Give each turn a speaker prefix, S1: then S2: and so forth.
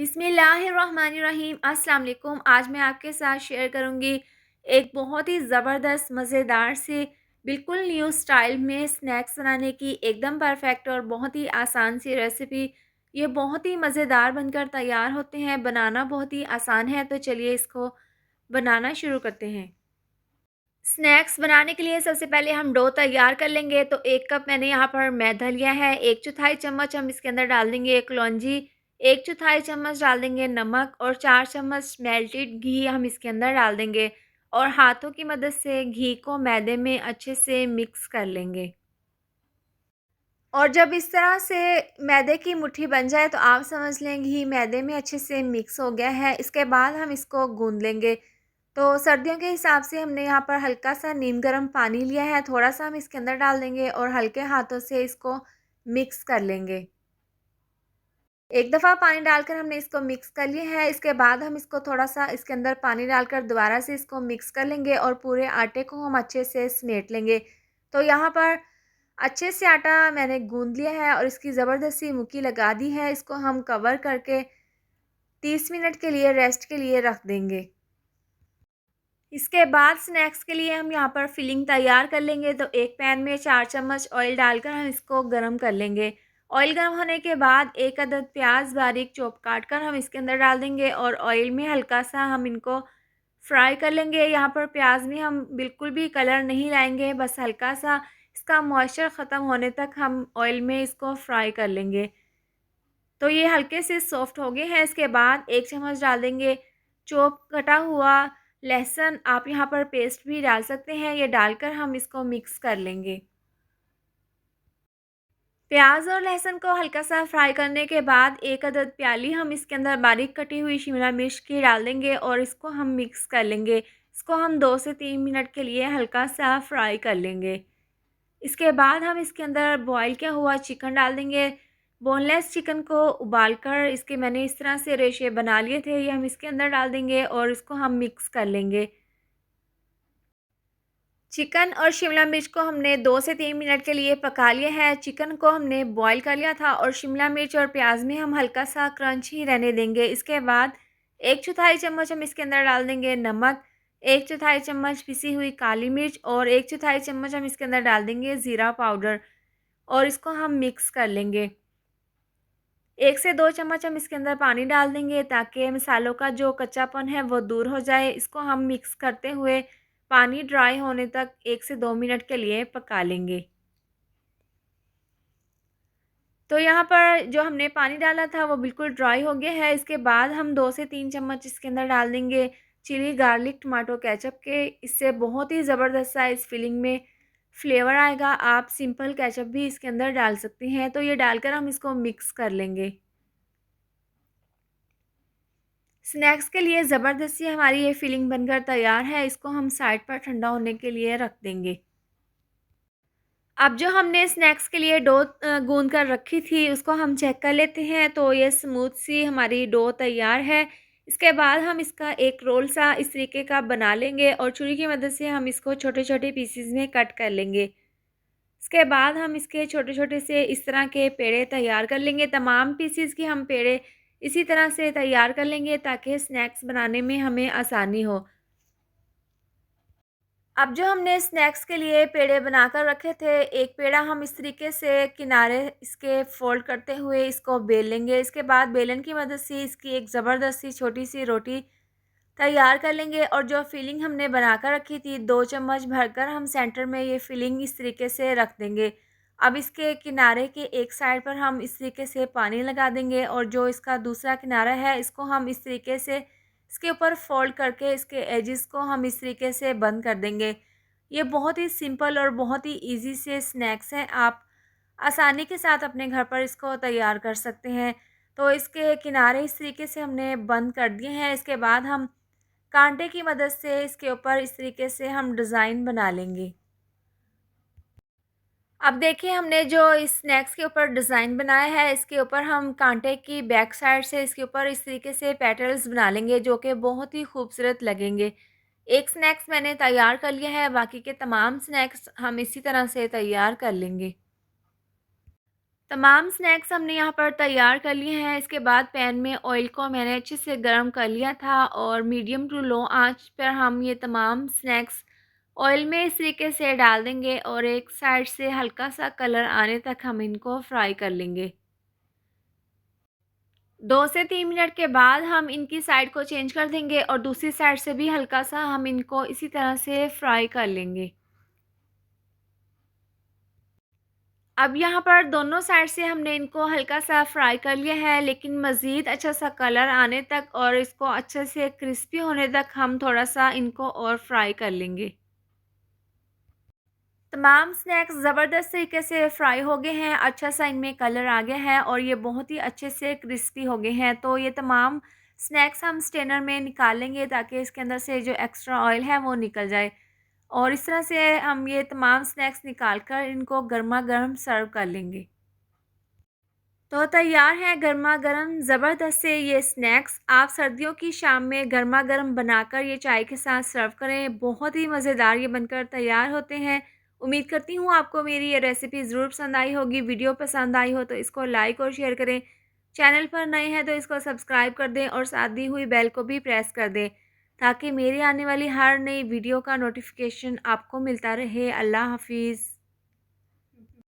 S1: बिस्मिल्लाहिर्रहमानिर्रहीम। अस्सलाम वालेकुम। आज मैं आपके साथ शेयर करूंगी एक बहुत ही ज़बरदस्त मज़ेदार से बिल्कुल न्यू स्टाइल में स्नैक्स बनाने की एकदम परफेक्ट और बहुत ही आसान सी रेसिपी। ये बहुत ही मज़ेदार बनकर तैयार होते हैं, बनाना बहुत ही आसान है। तो चलिए इसको बनाना शुरू करते हैं। स्नैक्स बनाने के लिए सबसे पहले हम डो तैयार कर लेंगे। तो 1 कप मैंने यहाँ पर मैदा लिया है, 1/4 चम्मच हम इसके अंदर डाल देंगे कलौंजी, 1/4 चम्मच डाल देंगे नमक और 4 चम्मच मेल्टेड घी हम इसके अंदर डाल देंगे और हाथों की मदद से घी को मैदे में अच्छे से मिक्स कर लेंगे। और जब इस तरह से मैदे की मुट्ठी बन जाए तो आप समझ लें घी मैदे में अच्छे से मिक्स हो गया है। इसके बाद हम इसको गूँध लेंगे। तो सर्दियों के हिसाब से हमने यहाँ पर हल्का सा नीम गर्म पानी लिया है, थोड़ा-सा हम इसके अंदर डाल देंगे और हल्के हाथों से इसको मिक्स कर लेंगे। एक दफ़ा पानी डालकर हमने इसको मिक्स कर लिया है। इसके बाद हम इसको थोड़ा-सा इसके अंदर पानी डालकर दोबारा से इसको मिक्स कर लेंगे और पूरे आटे को हम अच्छे से समेट लेंगे। तो यहाँ पर अच्छे से आटा मैंने गूँध लिया है और इसकी ज़बरदस्त सी मुक्की लगा दी है। इसको हम कवर करके 30 मिनट के लिए रेस्ट के लिए रख देंगे। इसके बाद स्नैक्स के लिए हम यहाँ पर फिलिंग तैयार कर लेंगे। तो एक पैन में 4 चम्मच ऑयल डालकर हम इसको गरम कर लेंगे। ऑयल गरम होने के बाद 1 अदद प्याज बारीक चॉप काट कर हम इसके अंदर डाल देंगे और ऑयल में हल्का सा हम इनको फ्राई कर लेंगे। यहाँ पर प्याज में हम बिल्कुल भी कलर नहीं लाएंगे, बस हल्का सा इसका मॉइस्चर ख़त्म होने तक हम ऑयल में इसको फ्राई कर लेंगे। तो ये हल्के से सॉफ्ट हो गए हैं। इसके बाद 1 चम्मच डाल देंगे चॉप कटा हुआ लहसुन, आप यहाँ पर पेस्ट भी डाल सकते हैं। ये डालकर हम इसको मिक्स कर लेंगे। प्याज और लहसुन को हल्का सा फ्राई करने के बाद 1 अदद प्याली हम इसके अंदर बारीक कटी हुई शिमला मिर्च की डाल देंगे और इसको हम मिक्स कर लेंगे। इसको हम 2 से 3 मिनट के लिए हल्का सा फ्राई कर लेंगे। इसके बाद हम इसके अंदर बॉयल किया हुआ चिकन डाल देंगे। बोनलेस चिकन को उबालकर इसके मैंने इस तरह से रेशे बना लिए थे, ये हम इसके अंदर डाल देंगे और इसको हम मिक्स कर लेंगे। चिकन और शिमला मिर्च को हमने 2 से 3 मिनट के लिए पका लिया है। चिकन को हमने बॉईल कर लिया था और शिमला मिर्च और प्याज में हम हल्का सा क्रंच ही रहने देंगे। इसके बाद 1/4 चम्मच हम इसके अंदर डाल देंगे नमक, 1/4 चम्मच पिसी हुई काली मिर्च और 1/4 चम्मच हम इसके अंदर डाल देंगे ज़ीरा पाउडर और इसको हम मिक्स कर लेंगे। 1 से 2 चम्मच हम इसके अंदर पानी डाल देंगे ताकि मसालों का जो कच्चापन है वो दूर हो जाए। इसको हम मिक्स करते हुए पानी ड्राई होने तक 1 से 2 मिनट के लिए पका लेंगे। तो यहाँ पर जो हमने पानी डाला था वो बिल्कुल ड्राई हो गया है। इसके बाद हम 2 से 3 चम्मच इसके अंदर डाल देंगे चिली गार्लिक टमाटो केचप के। इससे बहुत ही ज़बरदस्त सा इस फिलिंग में फ्लेवर आएगा। आप सिंपल केचप भी इसके अंदर डाल सकते हैं। तो ये डालकर हम इसको मिक्स कर लेंगे। स्नैक्स के लिए ज़बरदस्त सी हमारी ये फिलिंग बनकर तैयार है। इसको हम साइड पर ठंडा होने के लिए रख देंगे। अब जो हमने स्नैक्स के लिए डो गूँध कर रखी थी उसको हम चेक कर लेते हैं। तो ये स्मूथ सी हमारी डो तैयार है। इसके बाद हम इसका एक रोल सा इस तरीके का बना लेंगे और छुरी की मदद से हम इसको छोटे-छोटे पीसेस में कट कर लेंगे। इसके बाद हम इसके छोटे-छोटे से इस तरह के पेड़े तैयार कर लेंगे। तमाम पीसेस की हम पेड़े इसी तरह से तैयार कर लेंगे ताकि स्नैक्स बनाने में हमें आसानी हो। अब जो हमने स्नैक्स के लिए पेड़े बनाकर रखे थे, एक पेड़ा हम इस तरीके से किनारे इसके फ़ोल्ड करते हुए इसको बेल लेंगे। इसके बाद बेलन की मदद से इसकी एक ज़बरदस्त सी छोटी-सी रोटी तैयार कर लेंगे और जो फिलिंग हमने बनाकर रखी थी 2 चम्मच भरकर हम सेंटर में ये फिलिंग इस तरीके से रख देंगे। अब इसके किनारे के एक साइड पर हम इस तरीके से पानी लगा देंगे और जो इसका दूसरा किनारा है इसको हम इस तरीके से इसके ऊपर फोल्ड करके इसके एजेस को हम इस तरीके से बंद कर देंगे। ये बहुत ही सिंपल और बहुत ही ईज़ी से स्नैक्स हैं। आप आसानी के साथ अपने घर पर इसको तैयार कर सकते हैं। तो इसके किनारे इस तरीके से हमने बंद कर दिए हैं। इसके बाद हम कांटे की मदद से इसके ऊपर इस तरीके से हम डिज़ाइन बना लेंगे। अब देखिए हमने जो इस स्नैक्स के ऊपर डिज़ाइन बनाया है इसके ऊपर हम कांटे की बैक साइड से इसके ऊपर इस तरीके से पेटल्स बना लेंगे जो कि बहुत ही खूबसूरत लगेंगे। एक स्नैक्स मैंने तैयार कर लिया है, बाकी के तमाम स्नैक्स हम इसी तरह से तैयार कर लेंगे। तमाम स्नैक्स हमने यहाँ पर तैयार कर लिए हैं। इसके बाद पैन में ऑयल को मैंने अच्छे से गर्म कर लिया था और मीडियम टू लो आंच पर हम ये तमाम स्नैक्स ऑयल में इस तरीके से डाल देंगे और एक साइड से हल्का सा कलर आने तक हम इनको फ्राई कर लेंगे। 2 से 3 मिनट के बाद हम इनकी साइड को चेंज कर देंगे और दूसरी साइड से भी हल्का सा हम इनको इसी तरह से फ्राई कर लेंगे। अब यहाँ पर दोनों साइड से हमने इनको हल्का-सा फ्राई कर लिया है, लेकिन मज़ीद अच्छा-सा कलर आने तक और इसको अच्छे से क्रिस्पी होने तक हम थोड़ा-सा इनको और फ्राई कर लेंगे। तमाम स्नैक्स ज़बरदस्त तरीके से फ्राई हो गए हैं, अच्छा-सा इनमें कलर आ गया है और ये बहुत ही अच्छे से क्रिस्पी हो गए हैं। तो ये तमाम स्नैक्स हम स्ट्रेनर में निकाल लेंगे ताकि इसके अंदर से जो एक्स्ट्रा ऑयल है वो निकल जाए। और इस तरह से हम ये तमाम स्नैक्स निकाल कर इनको गरमा-गर्म सर्व कर लेंगे। तो तैयार है गरमा-गरम ज़बरदस्त से ये स्नैक्स। आप सर्दियों की शाम में गरमा-गरम बनाकर ये चाय के साथ सर्व करें। बहुत ही मज़ेदार ये बनकर तैयार होते हैं। उम्मीद करती हूँ आपको मेरी ये रेसिपी ज़रूर पसंद आई होगी। वीडियो पसंद आई हो तो इसको लाइक और शेयर करें। चैनल पर नए हैं तो इसको सब्सक्राइब कर दें और साथ दी हुई बेल को भी प्रेस कर दें, ताकि मेरी आने वाली हर नई वीडियो का नोटिफ़िकेशन आपको मिलता रहे। अल्लाह हाफ़िज़।